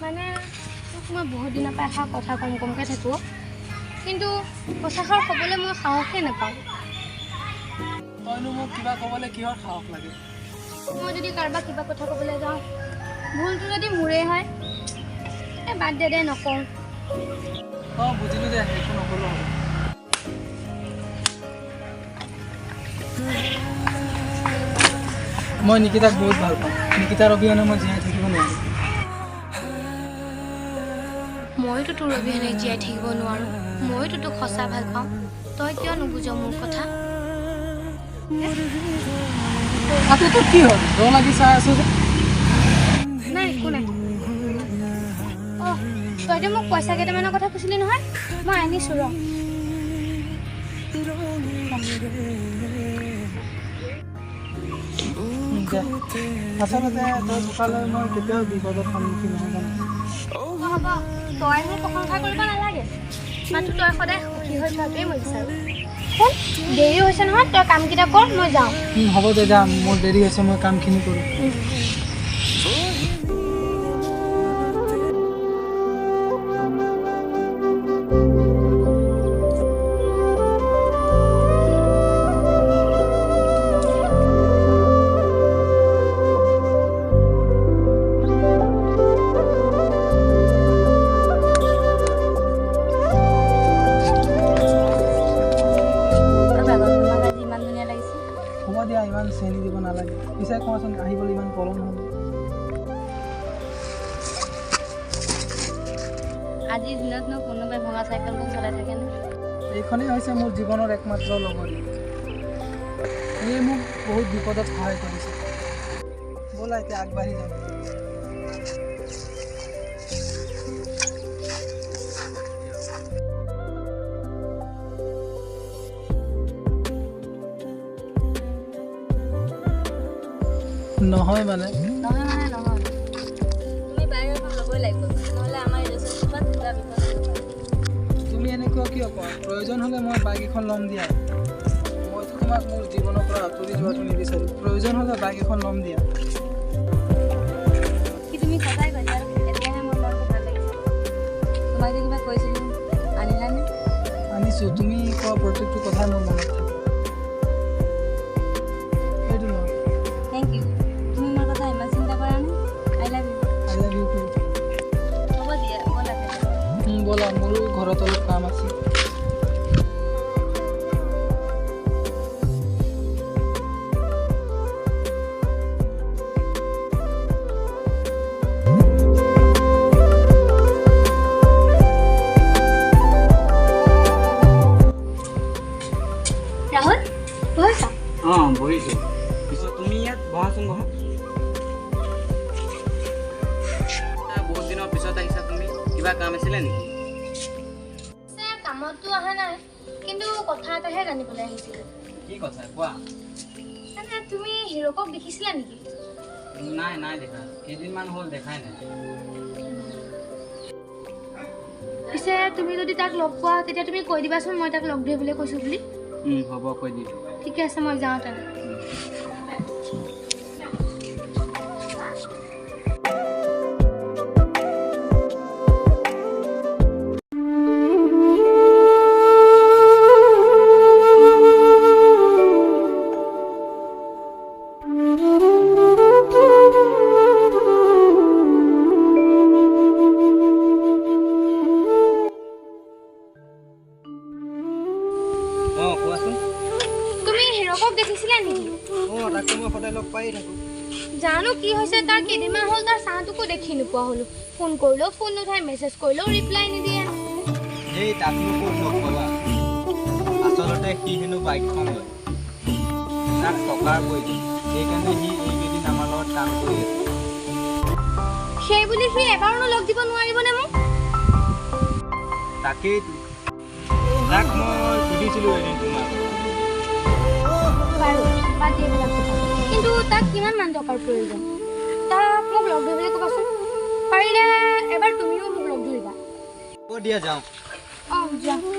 মানে মই বহুত দিনৰ পৰা এষাৰ কথা কমকৈ থাকোঁ, কিন্তু কথাষাৰ ক'বলৈ মই সাহসেই নাপাওঁ। তইনো মোক কিবা ক'বলৈ কিহৰ সাহস লাগে? মই যদি কাৰোবাক কিবা কথা ক'বলৈ যাওঁ, ভুলটো যদি মোৰেই হয়, বাদ দে নকওঁ। অঁ বুজিলোঁ দে, একো নক'লেও হ'ব। মই নিকিতাক বহুত ভাল পাওঁ। নিকিতাৰ অবিহনে মই জীয়াই থাকিব নোৱাৰোঁ। মইতো তোৰ অবিহনে জীয়াই থাকিব নোৱাৰোঁ। মইতো তোক সঁচা ভাল পাওঁ। তই কিয় নুবুজ মোৰ কথা? তোৰ কি হ'ল? ৰ লাগি চাই আছো যে। নাই একো নাই। অঁ তইতো মোক পইচা কেইটামানৰ কথা কৈছিলি নহয়, মই আনিছোঁ ৰ। আচলতে তই থকালৈ মই কেতিয়াও বিপদৰ সন্মুখীন নহয় জানো। হ'ব, তই মোক প্ৰশংসা কৰিব নালাগে। মাত্ৰ তই সদায় সুখী হৈ থোৱাটোৱেই মই বিচাৰোঁ। শুন, দেৰি হৈছে নহয়, তই কামকেইটা কৰ, মই যাওঁ। হ'ব দে, যাম। মোৰ দেৰি হৈছে, মই কামখিনি কৰোঁ। ইমান চেনি দিব নালাগে। পিছে কোৱাচোন, আহিবলৈ ইমান পলম নহ'ব? আজিৰ দিনতনো কোনোবাই ভঙা চাইকেলখন চলাই থাকেনে? এইখনেই হৈছে মোৰ জীৱনৰ একমাত্ৰ লগৰী। ইয়ে মোক বহুত বিপদত সহায় কৰিছে। ব'লা এতিয়া আগবাঢ়ি যাওঁ। নহয় মানে নহয়। তুমি বাইক এখন ল'বই লাগিব, নহ'লে আমাৰ ৰিলেশ্যনশ্বিপত কিবা বিপদ হ'ব পাৰে। তুমি এনেকুৱা কিয় কোৱা? প্ৰয়োজন হ'লে মই বাইক এখন ল'ম দিয়া। মইতো তোমাক মোৰ জীৱনৰ পৰা আঁতৰি যোৱাটো নিবিচাৰোঁ। প্ৰয়োজন হ'লে বাইক এখন ল'ম দিয়া। কি তুমি সদায় কৈছা? এতিয়াহে মোৰ মনটো ভাল লাগিছে। তোমাক যে কিবা কৈছিলোঁ, আনিলানে? আনিছোঁ। তুমি কোৱা প্ৰত্যেকটো কথাই মোৰ মনত থাকে। সেইটো নহয়। Thank you. তুমি মোৰ কথা ইমান চিন্তা কৰা নে? I love you. I love you too. হ'ব দিয়া, ব'লা। ব'লা, মোৰো ঘৰত অলপ কাম আছে। ৰাহুল, বহিছা? অঁ বহিছোঁ। পিছত তুমি ইয়াত বহাচোন, বহা। বহুত দিনৰ পিছত আহিছা তুমি, কিবা কাম আছিলে নেকি? কামততো অহা নাই, কিন্তু কথা এটাহে জানিবলৈ আহিছিলোঁ। কি কথা কোৱা? মানে তুমি হিৰকক দেখিছিলা নেকি? নাই দেখা, কেইদিনমান হ'ল দেখাই নাই। পিছে তুমি যদি তাক লগ পোৱা, তেতিয়া তুমি কৈ দিবাচোন মই তাক লগ ধৰিবলৈ কৈছোঁ বুলি। হ'ব, কৈ দিম। ঠিকে আছে, মই যাওঁ তেনে। অঁ কোৱাচোন। তুমি হিৰকক দেখিছিলা নেকি? অঁ তাকে মই সদায় লগ পায়েই থাকোঁ। জানো কি হৈছে, তাৰ কেইদিনমান হ'ল তাৰ চাহটোকো দেখি নোপোৱা হ'লো। ফোন কৰিলেও ফোন নুঠায়, মেছেজ কৰিলেও ৰিপ্লাই নিদিয়ে। এই তাকনো ক'ত লগ পাবা? আচলতে সি হেনো বাইকখন লয়। তাক টকাৰ প্ৰয়োজন, সেইকাৰণে সি এইকেইদিন আমাৰ লগত কাম কৰি আছে। সেই বুলি সি এবাৰো লগ দিব নোৱাৰিবনে মোক? তাকেইতো, তাক মই সুধিছিলোঁ এদিন তোমাক। বাৰু বাদ দি এইবিলাক কথা। কিন্তু তাক কিমানমান টকাৰ প্ৰয়োজন? তাক মোক লগ ধৰিবলৈ ক'বাচোন। পাৰিলে এবাৰ তুমিও মোক লগ ধৰিবা। হ'ব দিয়া, যাওঁ। অঁ যোৱা।